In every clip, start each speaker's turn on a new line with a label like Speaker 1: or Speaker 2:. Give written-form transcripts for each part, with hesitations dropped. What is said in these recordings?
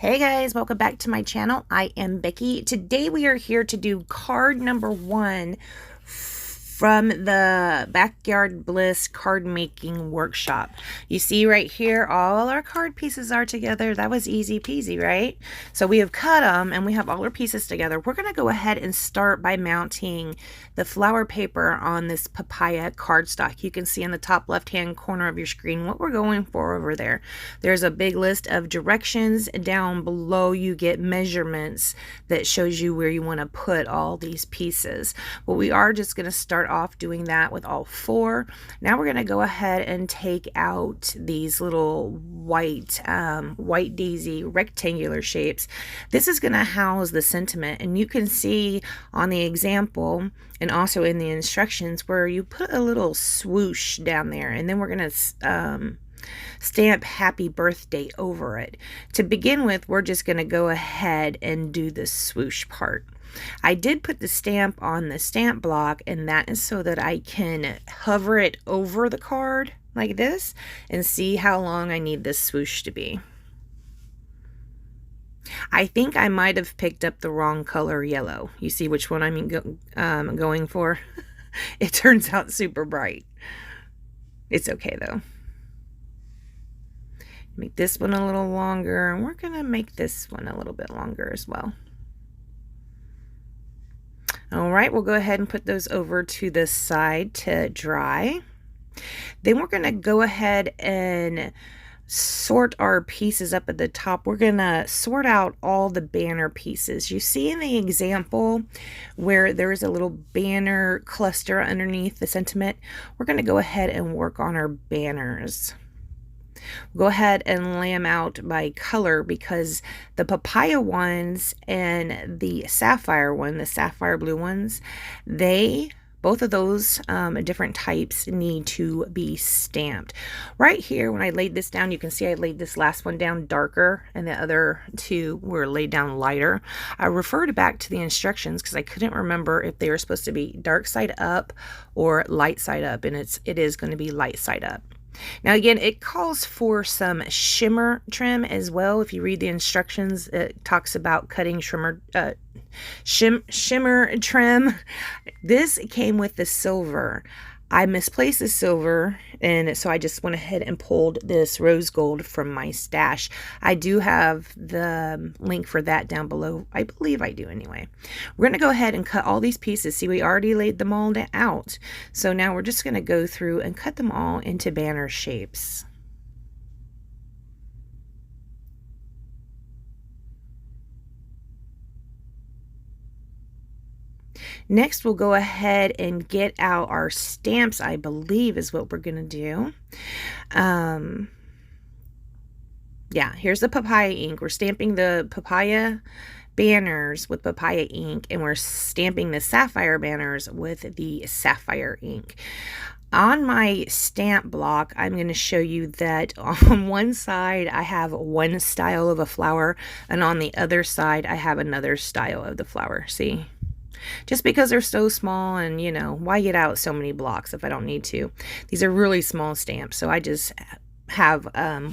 Speaker 1: Hey guys, welcome back to my channel. I am Becky. Today we are here to do card number 1 from the Backyard Bliss Cardmaking Workshop. You see right here, all our card pieces are together. That was easy peasy, right? So we have cut them and we have all our pieces together. We're going to go ahead and start by mounting the flower paper on this Papaya cardstock. You can see in the top left-hand corner of your screen what we're going for over there. There's a big list of directions. Down below you get measurements that shows you where you want to put all these pieces. But we are just going to start off doing that with all 4. Now we're going to go ahead and take out these little white daisy rectangular shapes. This is going to house the sentiment, and you can see on the example and also in the instructions where you put a little swoosh down there, and then we're going to stamp happy birthday over it. To begin with, we're just going to go ahead and do the swoosh part. I did put the stamp on the stamp block, and that is so that I can hover it over the card like this and see how long I need this swoosh to be. I think I might have picked up the wrong color yellow. You see which one I'm going for? It turns out super bright. It's okay though. Make this one a little longer, and we're going to make this one a little bit longer as well. All right, we'll go ahead and put those over to the side to dry. Then we're going to go ahead and sort our pieces up at the top. We're going to sort out all the banner pieces. You see in the example where there's a little banner cluster underneath the sentiment. We're going to go ahead and work on our banners. Go ahead and lay them out by color, because the Papaya ones and the Sapphire one, the Sapphire blue ones, both of those different types need to be stamped. Right here, when I laid this down, you can see I laid this last one down darker and the other 2 were laid down lighter. I referred back to the instructions because I couldn't remember if they were supposed to be dark side up or light side up, and it is going to be light side up. Now again, it calls for some shimmer trim as well. If you read the instructions, it talks about cutting shimmer trim. This came with the silver. I misplaced the silver, and so I just went ahead and pulled this rose gold from my stash. I do have the link for that down below. I believe I do anyway. We're going to go ahead and cut all these pieces. See, we already laid them all out. So now we're just going to go through and cut them all into banner shapes. Next, we'll go ahead and get out our stamps, I believe is what we're going to do. Yeah, here's the Papaya ink. We're stamping the Papaya banners with Papaya ink, and we're stamping the Sapphire banners with the Sapphire ink. On my stamp block, I'm going to show you that on one side I have one style of a flower, and on the other side I have another style of the flower. See? Just because they're so small, and you know, why get out so many blocks if I don't need to? These are really small stamps, so I just have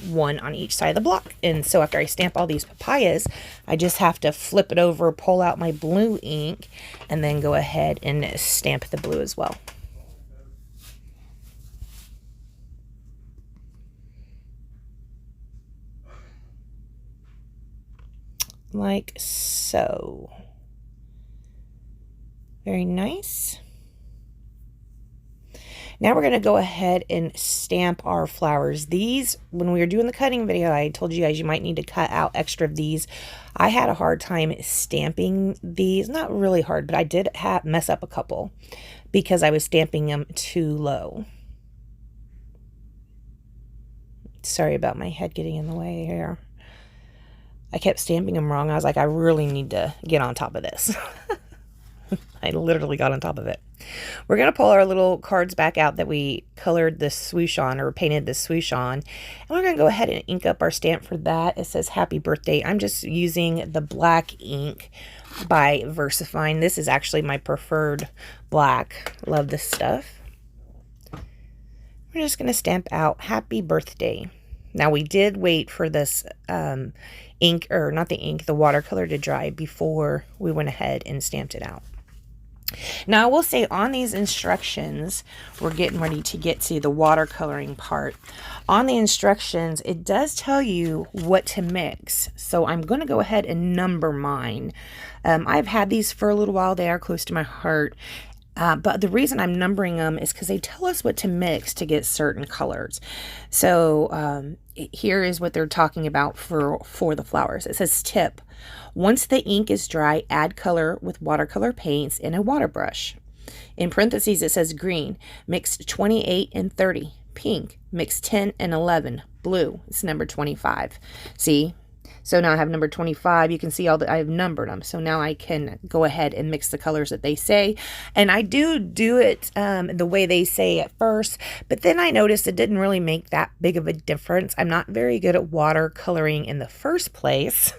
Speaker 1: one on each side of the block. And so after I stamp all these papayas, I just have to flip it over, pull out my blue ink, and then go ahead and stamp the blue as well. Like so. Very nice. Now we're going to go ahead and stamp our flowers. These, when we were doing the cutting video, I told you guys you might need to cut out extra of these. I had a hard time stamping these. Not really hard, but I did mess up a couple because I was stamping them too low. Sorry about my head getting in the way here. I kept stamping them wrong. I was like, I really need to get on top of this. I literally got on top of it. We're going to pull our little cards back out that we colored the swoosh on, or painted the swoosh on. And we're going to go ahead and ink up our stamp for that. It says happy birthday. I'm just using the black ink by VersaFine. This is actually my preferred black. Love this stuff. We're just going to stamp out happy birthday. Now we did wait for this ink, or not the ink, the watercolor to dry before we went ahead and stamped it out. Now I will say on these instructions, we're getting ready to get to the watercoloring part. On the instructions, it does tell you what to mix. So I'm going to go ahead and number mine. I've had these for a little while. They are close to my heart. But the reason I'm numbering them is because they tell us what to mix to get certain colors. So here is what they're talking about for the flowers. It says tip. Once the ink is dry, add color with watercolor paints in a water brush. In parentheses, it says green. Mix 28 and 30. Pink. Mix 10 and 11. Blue. It's number 25. See? So now I have number 25. You can see all that I've numbered them. So now I can go ahead and mix the colors that they say. And I do it the way they say at first. But then I noticed it didn't really make that big of a difference. I'm not very good at watercoloring in the first place.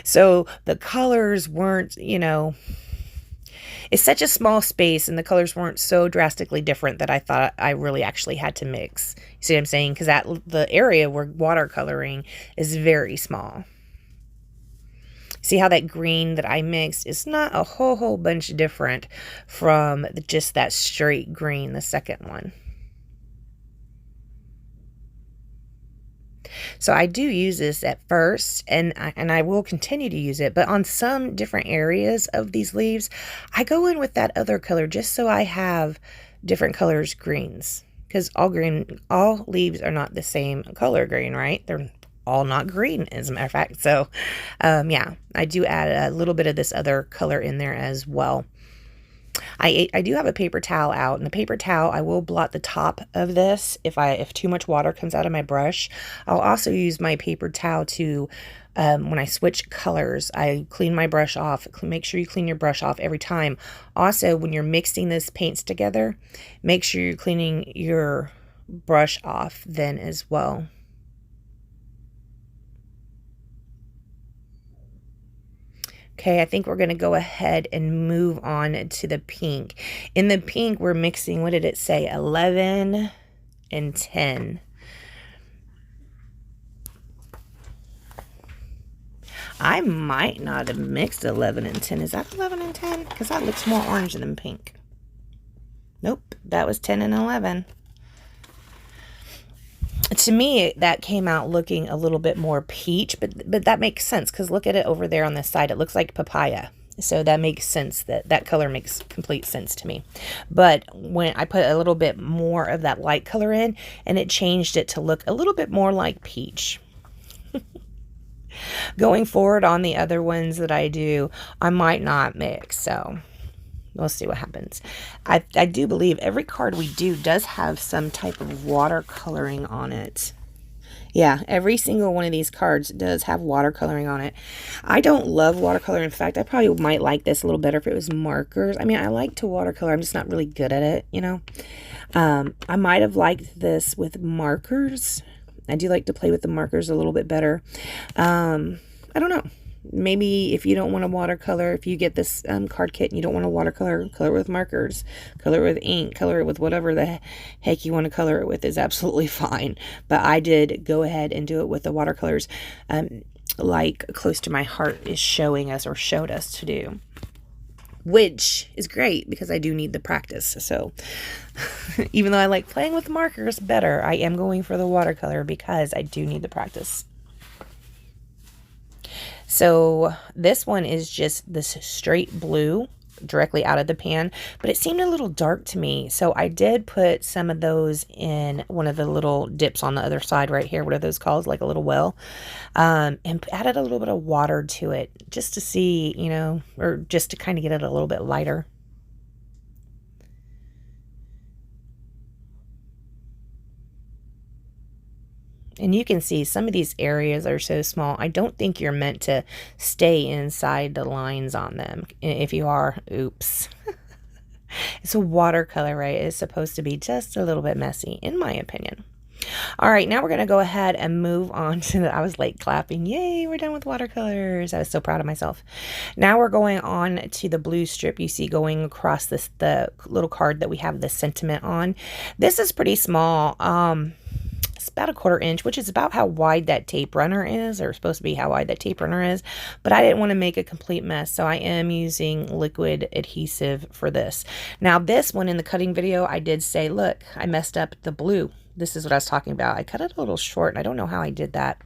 Speaker 1: So the colors weren't, you know, it's such a small space and the colors weren't so drastically different that I thought I really actually had to mix. You see what I'm saying? Because the area where watercoloring is very small. See how that green that I mixed is not a whole bunch different from just that straight green, the second one. So I do use this at first, and I will continue to use it, but on some different areas of these leaves, I go in with that other color just so I have different colors greens, because all leaves are not the same color green, right? They're all not green, as a matter of fact. So yeah, I do add a little bit of this other color in there as well. I do have a paper towel out, and the paper towel, I will blot the top of this if too much water comes out of my brush. I'll also use my paper towel to, when I switch colors, I clean my brush off. Make sure you clean your brush off every time. Also, when you're mixing these paints together, make sure you're cleaning your brush off then as well. Okay, I think we're going to go ahead and move on to the pink. In the pink, we're mixing, what did it say? 11 and 10. I might not have mixed 11 and 10. Is that 11 and 10? Because that looks more orange than pink. Nope, that was 10 and 11. To me, that came out looking a little bit more peach, but that makes sense because look at it over there on this side. It looks like papaya. So that makes sense. That color makes complete sense to me. But when I put a little bit more of that light color in, and it changed it to look a little bit more like peach. Going forward on the other ones that I do, I might not mix, so we'll see what happens. I do believe every card we do does have some type of watercoloring on it. Yeah, every single one of these cards does have watercoloring on it. I don't love watercolor. In fact, I probably might like this a little better if it was markers. I mean, I like to watercolor. I'm just not really good at it, you know. I might have liked this with markers. I do like to play with the markers a little bit better. I don't know. Maybe if you don't want to watercolor, if you get this card kit and you don't want to watercolor, color with markers, color with ink, color it with whatever the heck you want to color it with is absolutely fine. But I did go ahead and do it with the watercolors like Close to My Heart is showing us or showed us to do. Which is great because I do need the practice. So even though I like playing with markers better, I am going for the watercolor because I do need the practice. So this one is just this straight blue directly out of the pan, but it seemed a little dark to me. So I did put some of those in one of the little dips on the other side right here. What are those called? Like a little well. And added a little bit of water to it just to see, you know, or just to kind of get it a little bit lighter. And you can see some of these areas are so small. I don't think you're meant to stay inside the lines on them. If you are, oops. It's a watercolor, right? It's supposed to be just a little bit messy, in my opinion. All right, now we're going to go ahead and move on to I was like clapping. Yay, we're done with watercolors. I was so proud of myself. Now we're going on to the blue strip you see going across the little card that we have the sentiment on. This is pretty small. It's about 1/4 inch, which is about how wide that tape runner is, or supposed to be how wide that tape runner is. But I didn't want to make a complete mess, so I am using liquid adhesive for this. Now this one in the cutting video, I did say, look, I messed up the blue. This is what I was talking about. I cut it a little short, and I don't know how I did that.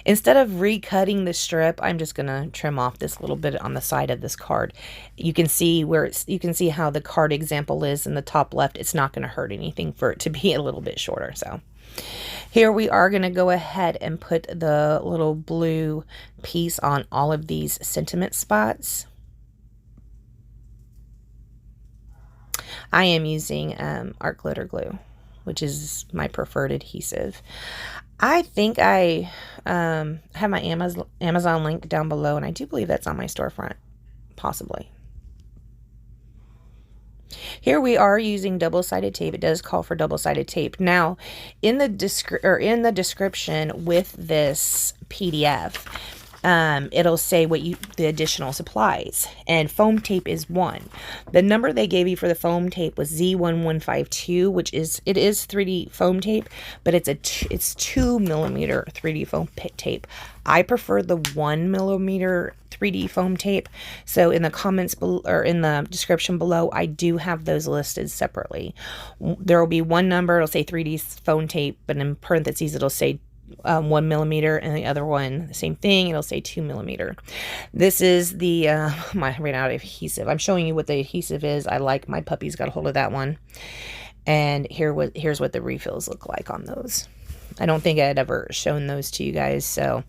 Speaker 1: Instead of recutting the strip, I'm just going to trim off this little bit on the side of this card. You can see where you can see how the card example is in the top left. It's not going to hurt anything for it to be a little bit shorter. So here we are going to go ahead and put the little blue piece on all of these sentiment spots. I am using art glitter glue, which is my preferred adhesive. I think I have my Amazon link down below, and I do believe that's on my storefront, possibly. Here we are using double-sided tape. It does call for double-sided tape. Now, in the description with this PDF, it'll say what the additional supplies, and foam tape is 1. The number they gave you for the foam tape was Z1152, which is 3D foam tape, but it's 2mm 3D foam tape. I prefer the 1mm 3D foam tape. So in the comments below, or in the description below, I do have those listed separately. There will be one number, it'll say 3D foam tape, but in parentheses it'll say 1mm, and the other one, the same thing, it'll say 2mm. This is the I ran out of adhesive. I'm showing you what the adhesive is. I like my puppy's got a hold of that one. And here's what the refills look like on those. I don't think I had ever shown those to you guys. So,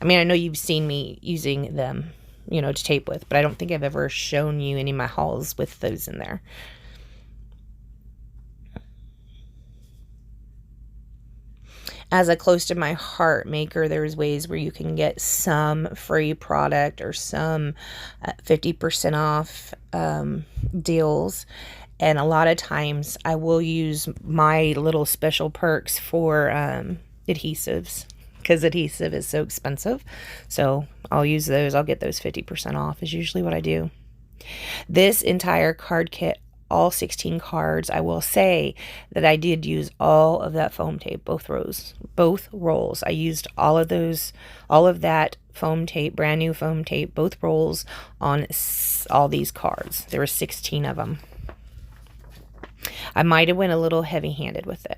Speaker 1: I mean, I know you've seen me using them, you know, to tape with, but I don't think I've ever shown you any of my hauls with those in there. As a close to my heart maker, there's ways where you can get some free product or some 50% off deals. And a lot of times I will use my little special perks for adhesives, because adhesive is so expensive. So I'll use those. I'll get those 50% off is usually what I do. This entire card kit, all 16 cards, I will say that I did use all of that foam tape, both rolls. I used all of that foam tape, brand new foam tape, both rolls on all these cards. There were 16 of them. I might have went a little heavy-handed with it.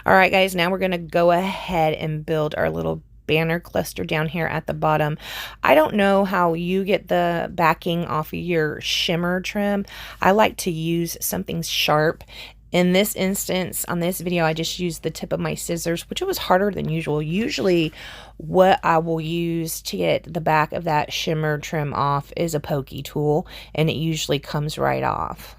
Speaker 1: All right, guys, now we're going to go ahead and build our little banner cluster down here at the bottom. I don't know how you get the backing off of your shimmer trim. I like to use something sharp. In this instance, on this video, I just used the tip of my scissors, which was harder than usual. Usually what I will use to get the back of that shimmer trim off is a pokey tool, and it usually comes right off.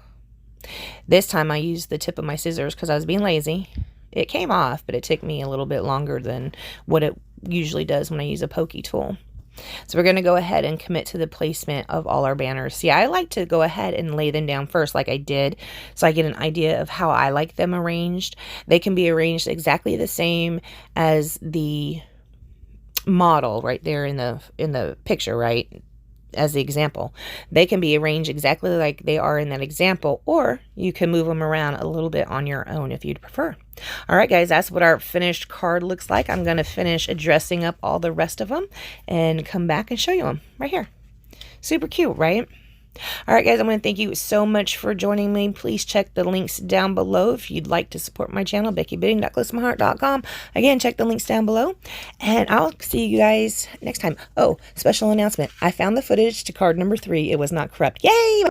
Speaker 1: This time I used the tip of my scissors because I was being lazy. It came off, but it took me a little bit longer than what it usually does when I use a pokey tool. So we're going to go ahead and commit to the placement of all our banners. See, I like to go ahead and lay them down first like I did, so I get an idea of how I like them arranged. They can be arranged exactly the same as the model right there in the picture, right? As the example. They can be arranged exactly like they are in that example, or you can move them around a little bit on your own if you'd prefer. All right, guys, that's what our finished card looks like. I'm going to finish dressing up all the rest of them and come back and show you them right here. Super cute, right? All right, guys, I'm going to thank you so much for joining me. Please check the links down below if you'd like to support my channel, BeckyBidding.closetomyheart.com. Again, check the links down below, and I'll see you guys next time. Oh, special announcement. I found the footage to card number 3. It was not corrupt. Yay!